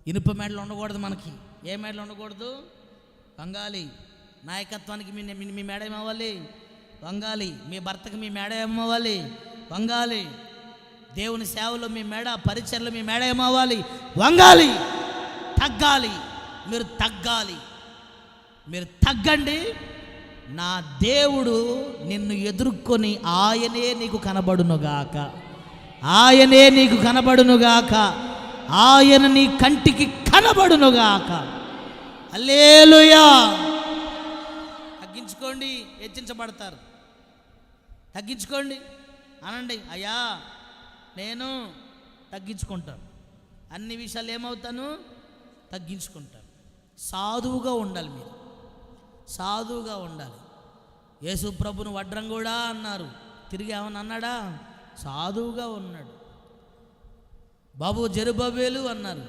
ఇనుప మెడలు ఉండకూడదు. మనకి ఏ మెడలు ఉండకూడదు? వంగాలి. నాయకత్వానికి మీ మేడ ఏమవ్వాలి? వంగాలి. మీ భర్తకి మీ మేడ ఏమవ్వాలి? వంగాలి. దేవుని సేవలో మీ మేడ, పరిచర్లో మీ మేడ ఏమవ్వాలి? వంగాలి. తగ్గాలి. మీరు తగ్గాలి. మీరు తగ్గండి. నా దేవుడు నిన్ను ఎదుర్కొని ఆయనే నీకు కనబడునుగాక. ఆయనే నీకు కనబడునుగాక. ఆయన నీ కంటికి కనబడునుగాక. హల్లెలూయా. తగ్గించుకోండి, హెచ్చించబడతారు. తగ్గించుకోండి. అనండి, అయ్యా నేను తగ్గించుకుంటాను. అన్ని విషయాలు ఏమవుతాను? తగ్గించుకుంటాను. సాధువుగా ఉండాలి. మీరు సాధువుగా ఉండాలి. యేసు ప్రభును వడ్రం కూడా అన్నారు. తిరిగి ఏమని అన్నాడా? సాధువుగా ఉన్నాడు. బాబు జెరుబాబేలు అన్నారు.